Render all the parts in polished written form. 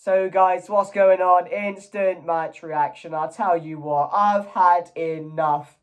So guys, what's going on? Instant match reaction. I'll tell you what, I've had enough.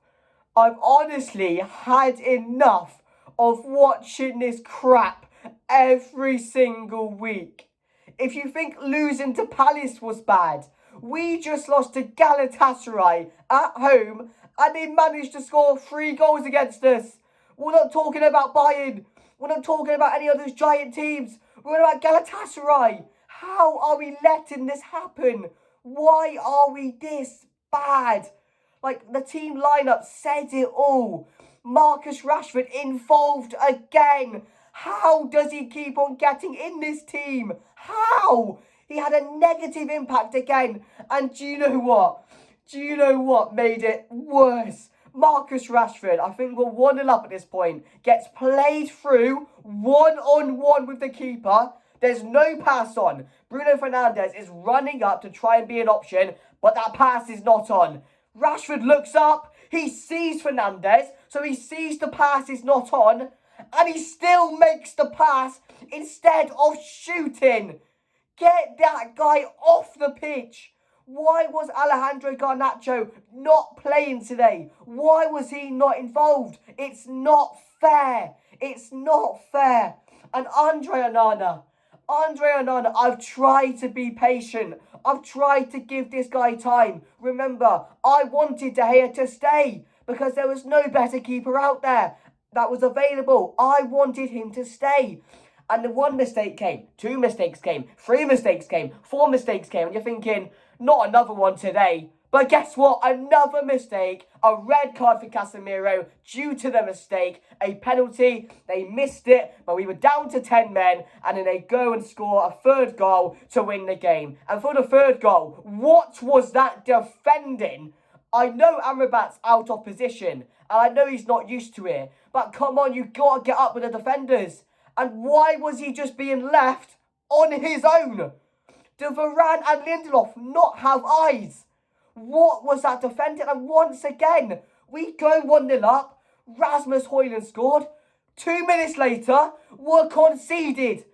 I've honestly had enough of watching this crap every single week. If you think losing to Palace was bad, we just lost to Galatasaray at home and they managed to score 3 goals against us. We're not talking about Bayern. We're not talking about any of those giant teams. We're about Galatasaray. How are we letting this happen? Why are we this bad? Like, the team lineup said it all. Marcus Rashford involved again. How does he keep on getting in this team? How? He had a negative impact again. And do you know what? Do you know what made it worse? Marcus Rashford, I think we're 1-0 up at this point, gets played through one-on-one with the keeper. There's no pass on. Bruno Fernandes is running up to try and be an option, but that pass is not on. Rashford looks up, he sees Fernandes, so he sees the pass is not on, and he still makes the pass instead of shooting. Get that guy off the pitch. Why was Alejandro Garnacho not playing today? Why was he not involved? It's not fair. It's not fair. And Andre Onana, I've tried to be patient. I've tried to give this guy time. Remember, I wanted De Gea to stay because there was no better keeper out there that was available. I wanted him to stay. And the 1 mistake came, 2 mistakes came, 3 mistakes came, 4 mistakes came. And you're thinking, not another one today. But guess what? Another mistake, a red card for Casemiro due to the mistake, a penalty. They missed it, but we were down to 10 men, and then they go and score a 3rd goal to win the game. And for the 3rd goal, what was that defending? I know Amrabat's out of position, and I know he's not used to it, but come on, you got to get up with the defenders. And why was he just being left on his own? Do Varane and Lindelof not have eyes? What was that defending? And once again, we go 1-0 up. Rasmus Højlund scored. 2 minutes later, we're conceded.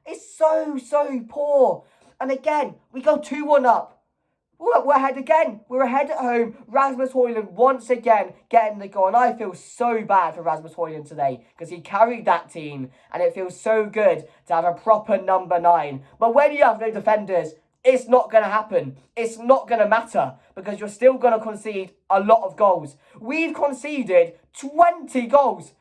It's so poor. And again, we go 2-1 up. We're ahead again. We're ahead at home. Rasmus Højlund once again getting the goal. And I feel so bad for Rasmus Højlund today because he carried that team. And it feels so good to have a proper number 9. But when you have no defenders, it's not going to happen. It's not going to matter because you're still going to concede a lot of goals. We've conceded 20 goals.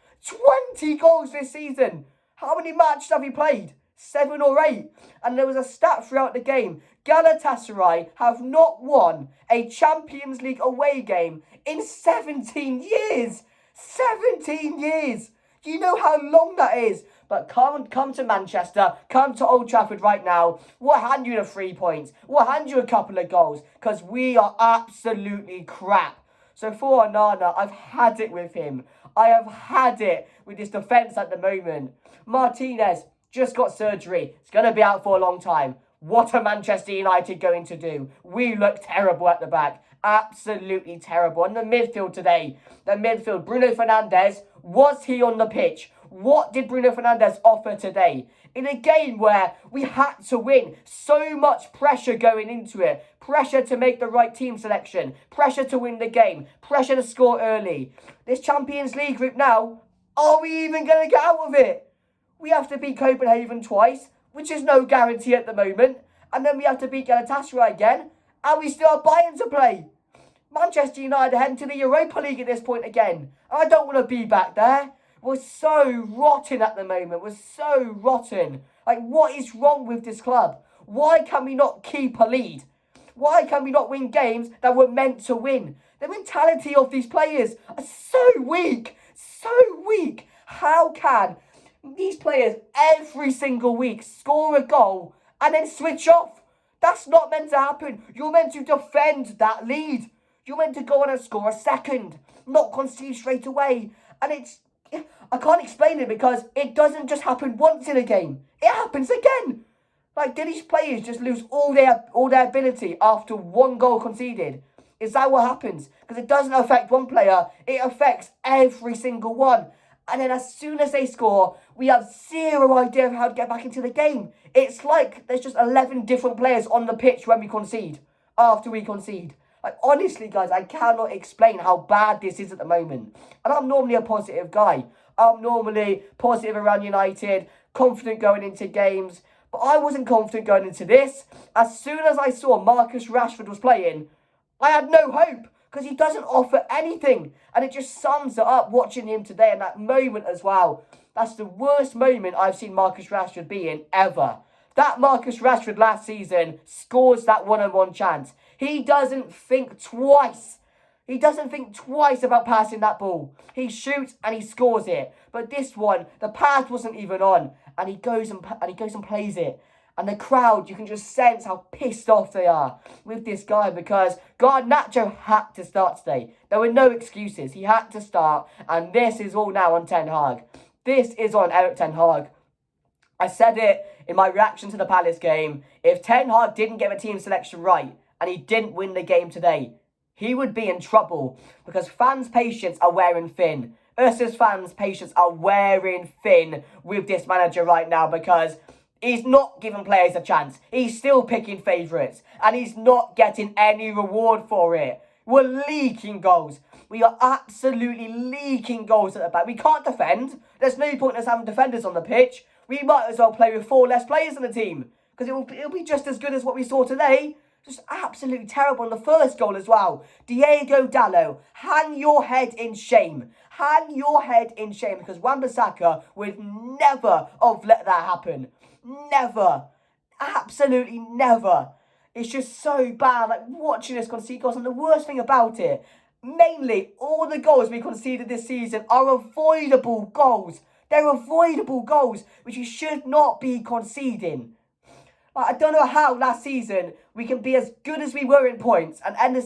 20 goals this season. How many matches have we played? 7 or 8. And there was a stat throughout the game. Galatasaray have not won a Champions League away game in 17 years. 17 years. Do you know how long that is? But come to Manchester, come to Old Trafford right now. We'll hand you the 3 points. We'll hand you a couple of goals because we are absolutely crap. So for Onana, I've had it with him. I have had it with this defence at the moment. Martinez just got surgery. It's going to be out for a long time. What are Manchester United going to do? We look terrible at the back. Absolutely terrible. And the midfield today, Bruno Fernandes, was he on the pitch? What did Bruno Fernandes offer today? In a game where we had to win, so much pressure going into it. Pressure to make the right team selection. Pressure to win the game. Pressure to score early. This Champions League group now, are we even going to get out of it? We have to beat Copenhagen twice, which is no guarantee at the moment. And then we have to beat Galatasaray again. And we still have Bayern to play. Manchester United are heading to the Europa League at this point again. I don't want to be back there. We're so rotten at the moment. We're so rotten. Like, what is wrong with this club? Why can we not keep a lead? Why can we not win games that we're meant to win? The mentality of these players are so weak. So weak. How can these players every single week score a goal and then switch off? That's not meant to happen. You're meant to defend that lead. You're meant to go on and score a second, not concede straight away. And I can't explain it because it doesn't just happen once in a game. It happens again. Like, did these players just lose all their ability after 1 goal conceded? Is that what happens? Because it doesn't affect one player. It affects every single one. And then as soon as they score, We have zero idea of how to get back into the game. It's like there's just 11 different players on the pitch when we concede, after we concede. Like, honestly, guys, I cannot explain how bad this is at the moment. And I'm normally a positive guy. I'm normally positive around United, confident going into games. But I wasn't confident going into this. As soon as I saw Marcus Rashford was playing, I had no hope because he doesn't offer anything. And it just sums it up watching him today and that moment as well. That's the worst moment I've seen Marcus Rashford be in ever. That Marcus Rashford last season scores that one-on-one chance. He doesn't think twice. He doesn't think twice about passing that ball. He shoots and he scores it. But this one, the pass wasn't even on, and he goes and plays it. And the crowd, you can just sense how pissed off they are with this guy because Garnacho had to start today. There were no excuses. He had to start, and this is all now on Ten Hag. This is on Eric Ten Hag. I said it in my reaction to the Palace game. If Ten Hag didn't get the team selection right and he didn't win the game today, he would be in trouble because fans' patience are wearing thin. Us as fans' patience are wearing thin with this manager right now because he's not giving players a chance. He's still picking favourites and he's not getting any reward for it. We're leaking goals. We are absolutely leaking goals at the back. We can't defend. There's no point in us having defenders on the pitch. We might as well play with 4 less players in the team because it'll be just as good as what we saw today. Just absolutely terrible on the first goal as well. Diego Dallo, hang your head in shame. Hang your head in shame because Wan-Bissaka would never have let that happen. Never. Absolutely never. It's just so bad, like watching us concede goals. And the worst thing about it, mainly all the goals we conceded this season are avoidable goals. They're avoidable goals, which you should not be conceding. I don't know how last season we can be as good as we were in points and end the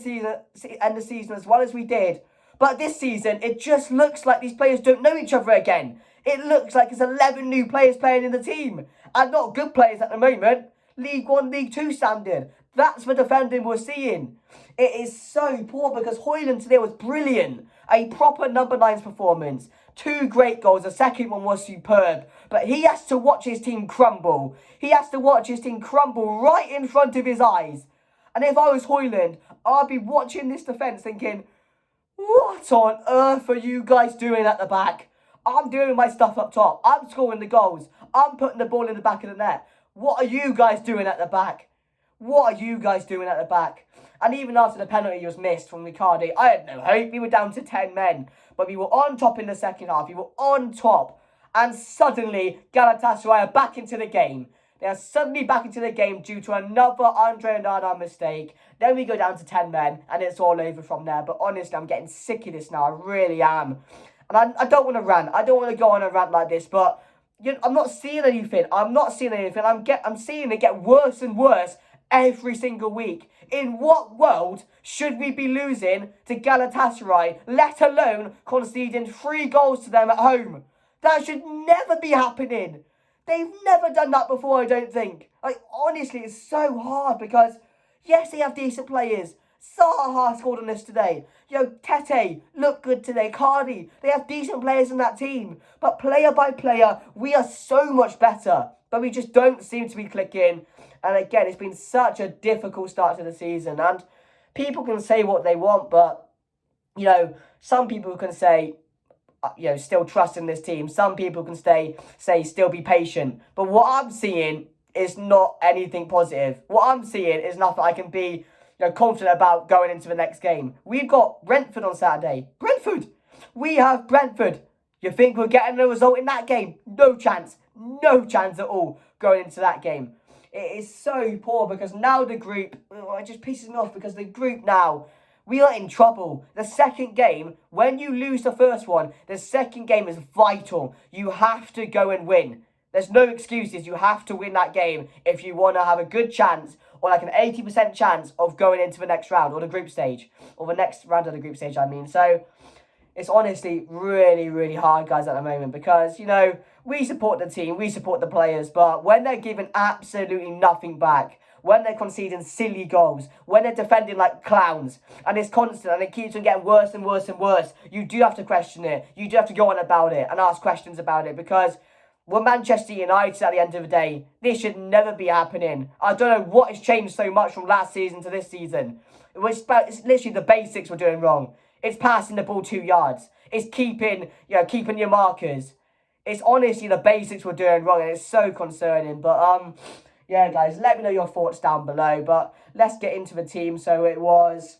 season as well as we did. But this season, it just looks like these players don't know each other again. It looks like it's 11 new players playing in the team. And not good players at the moment. League 1, League 2 standard. That's the defending we're seeing. It is so poor because Højlund today was brilliant. A proper number 9's performance. 2 great goals. The second one was superb. But he has to watch his team crumble. He has to watch his team crumble right in front of his eyes. And if I was Højlund, I'd be watching this defence thinking, what on earth are you guys doing at the back? I'm doing my stuff up top. I'm scoring the goals. I'm putting the ball in the back of the net. What are you guys doing at the back? What are you guys doing at the back? And even after the penalty was missed from Ricardo, I had no hope. We were down to 10 men. But we were on top in the second half. We were on top. And suddenly, Galatasaray are back into the game. They are suddenly back into the game due to another Andre Onana mistake. Then we go down to 10 men, and it's all over from there. But honestly, I'm getting sick of this now. I really am. And I don't want to rant. I don't want to go on a rant like this, but I'm not seeing anything. I'm seeing it get worse and worse every single week. In what world should we be losing to Galatasaray, let alone conceding 3 goals to them at home? That should never be happening. They've never done that before, I don't think. Like, honestly, it's so hard because, yes, they have decent players. Zaha scored on us today. Tete looked good today. Cardi, they have decent players in that team. But player by player, we are so much better. But we just don't seem to be clicking. And again, it's been such a difficult start to the season. And people can say what they want, but, some people can say, still trust in this team. Some people can say still be patient. But what I'm seeing is not anything positive. What I'm seeing is nothing I can be confident about going into the next game. We've got Brentford on Saturday. Brentford! We have Brentford. You think we're getting a result in that game? No chance. No chance at all going into that game. It is so poor because now the group, it just pisses me off because the group now, we are in trouble. The second game, when you lose the first one, the second game is vital. You have to go and win. There's no excuses. You have to win that game if you want to have a good chance or like an 80% chance of going into the next round or the group stage or the next round of the group stage, So it's honestly really, really hard, guys, at the moment because, we support the team, we support the players, but when they're giving absolutely nothing back, when they're conceding silly goals, when they're defending like clowns, and it's constant and it keeps on getting worse and worse and worse, you do have to question it. You do have to go on about it and ask questions about it because we're Manchester United at the end of the day. This should never be happening. I don't know what has changed so much from last season to this season. It's literally the basics we're doing wrong. It's passing the ball 2 yards. It's keeping your markers. It's honestly the basics we're doing wrong, and it's so concerning. But yeah, guys, let me know your thoughts down below. But let's get into the team. So it was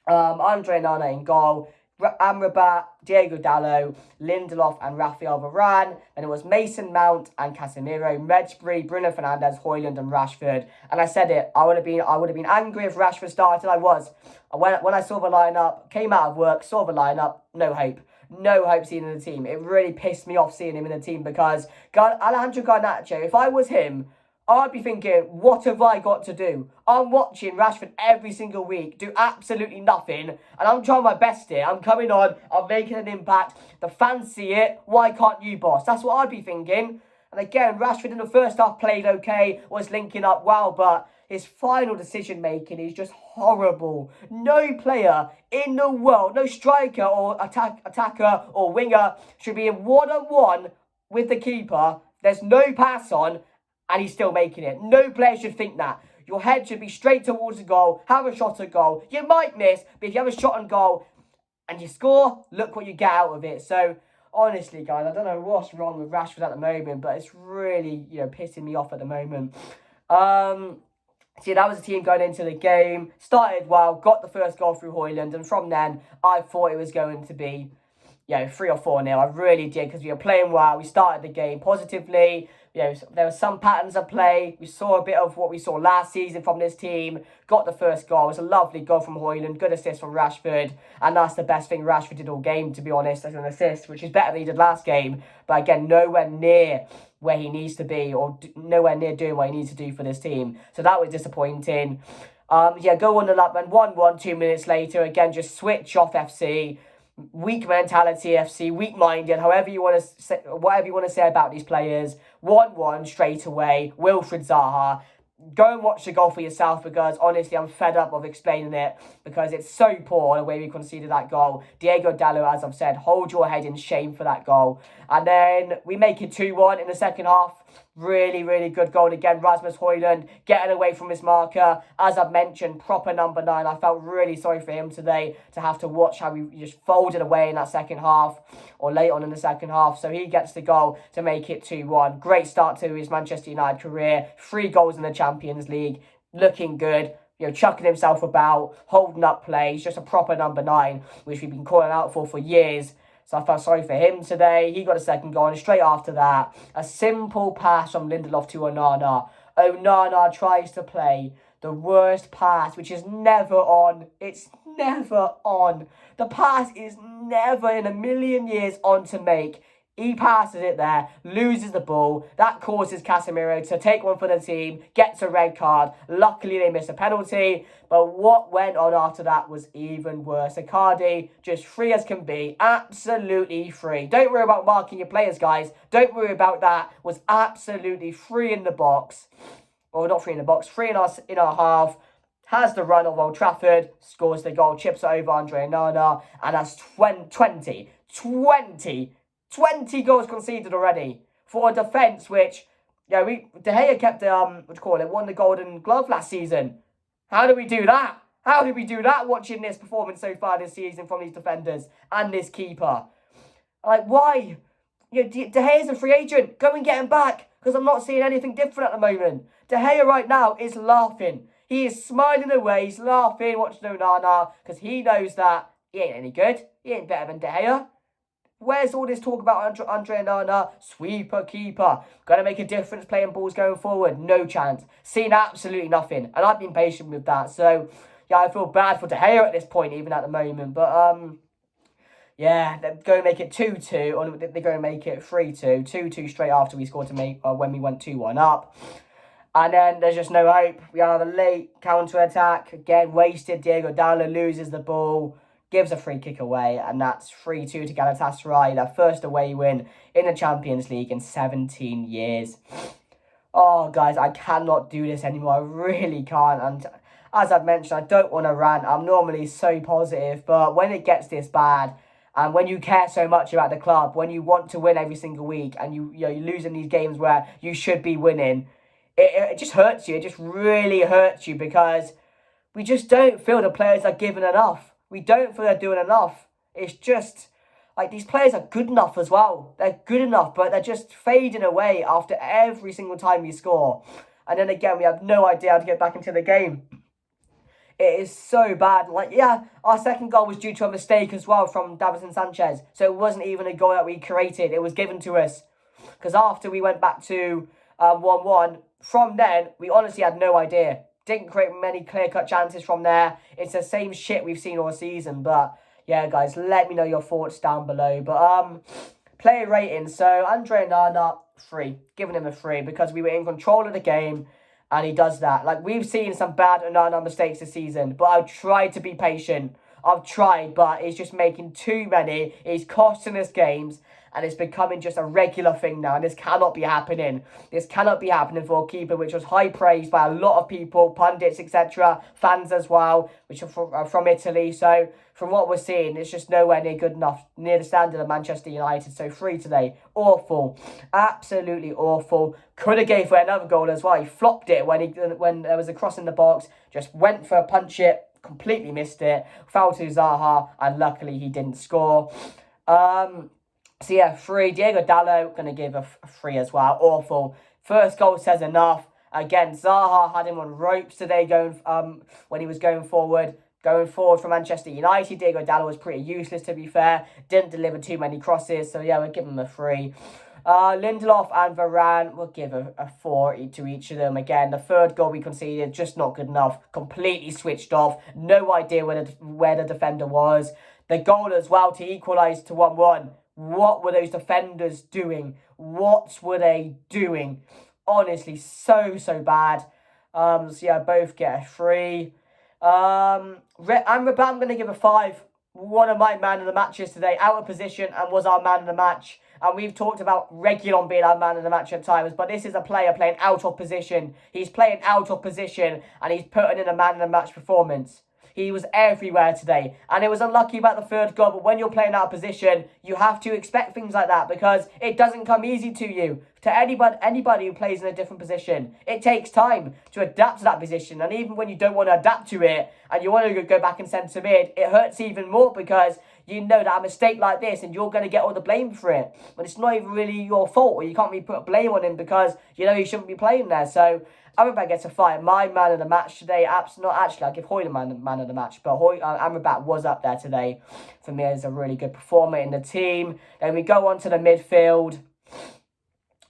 Andre Onana in goal, Amrabat, Diego Dallo, Lindelof and Rafael Varane. And it was Mason Mount and Casemiro, Medjugorje, Bruno Fernandes, Højlund and Rashford. And I said it, I would have been angry if Rashford started. I was. When I saw the lineup, came out of work, saw the lineup, no hope. No hope seeing him in the team. It really pissed me off seeing him in the team because Alejandro Garnacho, if I was him, I'd be thinking, what have I got to do? I'm watching Rashford every single week do absolutely nothing, and I'm trying my best here. I'm coming on, I'm making an impact. The fans see it. Why can't you, boss? That's what I'd be thinking. And again, Rashford in the first half played okay, was linking up well, but his final decision-making is just horrible. No player in the world, no striker or attacker or winger should be in one-on-one with the keeper. There's no pass on, and he's still making it. No player should think that. Your head should be straight towards the goal, have a shot at goal. You might miss, but if you have a shot on goal and you score, look what you get out of it. So, honestly, guys, I don't know what's wrong with Rashford at the moment, but it's really, pissing me off at the moment. See, that was the team going into the game. Started well, got the first goal through Højlund, and from then, I thought it was going to be 3 or 4-0. I really did, because we were playing well. We started the game positively. There were some patterns of play. We saw a bit of what we saw last season from this team. Got the first goal. It was a lovely goal from Højlund. Good assist from Rashford. And that's the best thing Rashford did all game, to be honest, as an assist, which is better than he did last game. But again, nowhere near where he needs to be, or nowhere near doing what he needs to do for this team. So that was disappointing. Go on the lap, and 1-1 2 minutes later. Again, just switch off FC. Weak mentality FC, weak-minded, whatever you want to say about these players. 1-1 straight away, Wilfried Zaha. Go and watch the goal for yourself, because honestly, I'm fed up of explaining it, because it's so poor the way we conceded that goal. Diego Dallo, as I've said, hold your head in shame for that goal. And then we make it 2-1 in the second half. Really, really good goal again. Rasmus Højlund getting away from his marker. As I've mentioned, proper number 9. I felt really sorry for him today to have to watch how he just folded away in that second half, or late on in the second half. So he gets the goal to make it 2-1. Great start to his Manchester United career. 3 goals in the Champions League. Looking good. Chucking himself about, holding up play. He's just a proper number 9, which we've been calling out for years. So I felt sorry for him today. He got a second goal, and straight after that, a simple pass from Lindelof to Onana. Onana tries to play the worst pass, which is never on. It's never on. The pass is never in a million years on to make. He passes it there, loses the ball. That causes Casemiro to take one for the team, gets a red card. Luckily, they miss a penalty. But what went on after that was even worse. Icardi, just free as can be. Absolutely free. Don't worry about marking your players, guys. Don't worry about that. Was absolutely free in the box. Well, not free in the box. Free in our half. Has the run of Old Trafford. Scores the goal. Chips it over Andre Onana. And that's 20 goals conceded already for a defence which, De Gea kept, won the Golden Glove last season. How did we do that? How did we do that watching this performance so far this season from these defenders and this keeper? Like, why? De Gea's a free agent. Go and get him back, because I'm not seeing anything different at the moment. De Gea right now is laughing. He is smiling away. He's laughing, watching Onana, because he knows that he ain't any good. He ain't better than De Gea. Where's all this talk about Andre Onana? Sweeper, keeper. Going to make a difference playing balls going forward? No chance. Seen absolutely nothing. And I've been patient with that. So, I feel bad for De Gea at this point, even at the moment. But, they're going to make it 2-2. Or they're going to make it 3-2. 2-2 straight after we scored to make when we went 2-1 up. And then there's just no hope. We have a late counter-attack. Again, wasted. Diego Dallo loses the ball. Gives a free kick away, and that's 3-2 to Galatasaray, their first away win in the Champions League in 17 years. Oh, guys, I cannot do this anymore. I really can't. And as I've mentioned, I don't want to rant. I'm normally so positive, but when it gets this bad, And when you care so much about the club, when you want to win every single week, and you're losing these games where you should be winning, it just hurts you. It just really hurts you because we just don't feel the players are given enough. We don't feel they're doing enough. It's just like these players are good enough as well. They're good enough, but they're just fading away after every single time we score. And then again, we have no idea how to get back into the game. It is so bad. Like, yeah, our second goal was due to a mistake as well from Davinson Sanchez. So it wasn't even a goal that we created. It was given to us. Because after we went back to 1-1, from then, we honestly had no idea. Didn't create many clear-cut chances from there. It's the same shit we've seen all season. But, yeah, guys, let me know your thoughts down below. But, player rating. So, Andre Onana, 3. Giving him a 3 because we were in control of the game. And he does that. Like, we've seen some bad Onana mistakes this season. But I've tried to be patient. I've tried, but he's just making too many. He's costing us games. And it's becoming just a regular thing now. And this cannot be happening. This cannot be happening for a keeper, which was high praised by a lot of people, pundits, etc., fans as well, which are from Italy. So, from what we're seeing, it's just nowhere near good enough, near the standard of Manchester United. So, 3 today. Awful. Absolutely awful. Could have gave for another goal as well. He flopped it when there was a cross in the box. Just went for a punch it. Completely missed it. Foul to Zaha. And luckily, he didn't score. So yeah, 3. Diego Dallo, going to give a 3 as well. Awful. First goal says enough. Again, Zaha had him on ropes today when he was going forward. Going forward for Manchester United, Diego Dallo was pretty useless, to be fair. Didn't deliver too many crosses. So yeah, we'll give him a 3. Lindelof and Varane, we'll give a 4 to each of them. Again, the third goal we conceded, just not good enough. Completely switched off. No idea where the defender was. The goal as well to equalise to 1-1. What were those defenders doing? What were they doing? Honestly, so bad. So yeah, both get a 3. I'm going to give a 5. One of my man of the matches today, out of position, and was our man of the match. And we've talked about Reguilon being our man of the match at times, but this is a player playing out of position. He's playing out of position, and he's putting in a man of the match performance. He was everywhere today. And it was unlucky about the third goal, but when you're playing out of position, you have to expect things like that because it doesn't come easy to you. To anybody who plays in a different position, it takes time to adapt to that position. And even when you don't want to adapt to it and you want to go back and centre mid, it hurts even more because you know that a mistake like this and you're going to get all the blame for it. But it's not even really your fault, or you can't really put blame on him because you know he shouldn't be playing there. So Amrabat gets a 5. My man of the match today, I'll give Højlund man of the match, but Amrabat was up there today for me as a really good performer in the team. Then we go on to the midfield,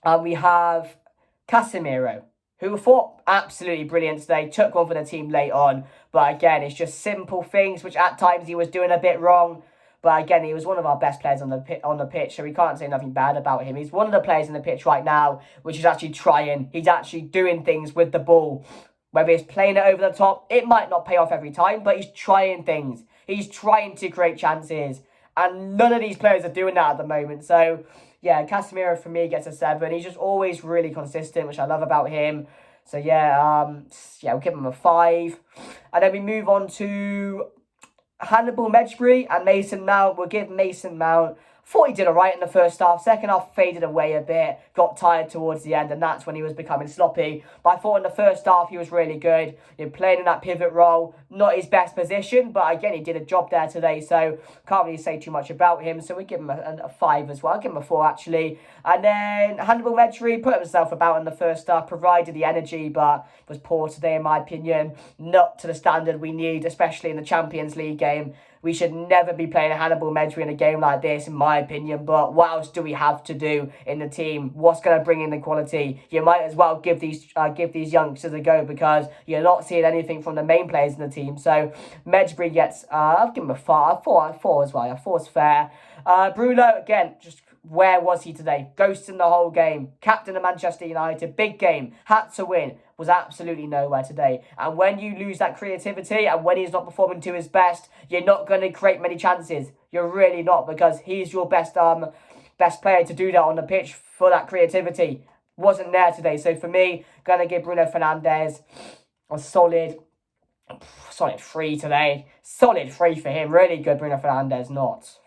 and we have Casemiro, who fought absolutely brilliant today, took one for the team late on, but again, it's just simple things, which at times he was doing a bit wrong. But again, he was one of our best players on the pitch, so we can't say nothing bad about him. He's one of the players in the pitch right now, which is actually trying. He's actually doing things with the ball. Whether he's playing it over the top, it might not pay off every time, but he's trying things. He's trying to create chances. And none of these players are doing that at the moment. So, yeah, Casemiro for me gets a 7. He's just always really consistent, which I love about him. So, yeah, we'll give him a 5. And then we move on to Hannibal Mejbri and Mason Mount. We'll give Mason Mount. Thought he did alright in the first half. Second half faded away a bit. Got tired towards the end, and that's when he was becoming sloppy. But I thought in the first half he was really good. Playing in that pivot role. Not his best position, but again, he did a job there today. So can't really say too much about him. So we give him a 5 as well. I'll give him a 4 actually. And then Hannibal Mejbri put himself about in the first half. Provided the energy, but was poor today in my opinion. Not to the standard we need, especially in the Champions League game. We should never be playing Hannibal Mejbri in a game like this, in my opinion. But what else do we have to do in the team? What's going to bring in the quality? You might as well give these youngsters a go because you're not seeing anything from the main players in the team. So Mejbri gets, I'll give him a 4 as well. A 4's fair. Bruno, again, just where was he today? Ghosting the whole game. Captain of Manchester United. Big game. Had to win. Was absolutely nowhere today. And when you lose that creativity and when he's not performing to his best, you're not going to create many chances. You're really not, because he's your best player to do that on the pitch for that creativity. Wasn't there today. So for me, going to give Bruno Fernandes a solid Solid 3 today. Solid 3 for him. Really good. Bruno Fernandes, not.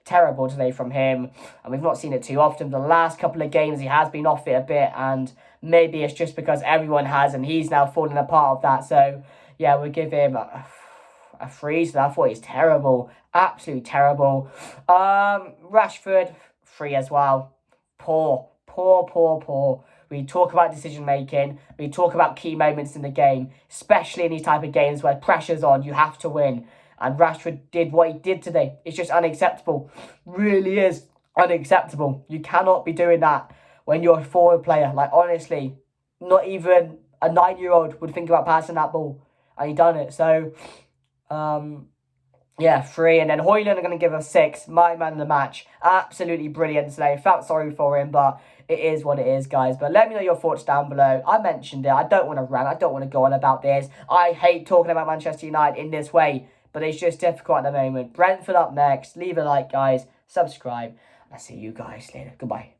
Terrible today from him. And we've not seen it too often. The last couple of games, he has been off it a bit. And maybe it's just because everyone has. And he's now falling a part of that. So, yeah, we'll give him a 3. So I thought he's terrible. Absolutely terrible. Rashford, 3 as well. Poor. We talk about decision making. We talk about key moments in the game, especially in these type of games where pressure's on. You have to win. And Rashford did what he did today. It's just unacceptable. Really is unacceptable. You cannot be doing that when you're a forward player. Like, honestly, not even a 9-year-old would think about passing that ball. And he done it. So, yeah, 3. And then Højlund are going to give us 6. My man of the match. Absolutely brilliant today. Felt sorry for him, but it is what it is, guys. But let me know your thoughts down below. I mentioned it. I don't want to rant. I don't want to go on about this. I hate talking about Manchester United in this way, but it's just difficult at the moment. Brentford up next. Leave a like, guys. Subscribe. I'll see you guys later. Goodbye.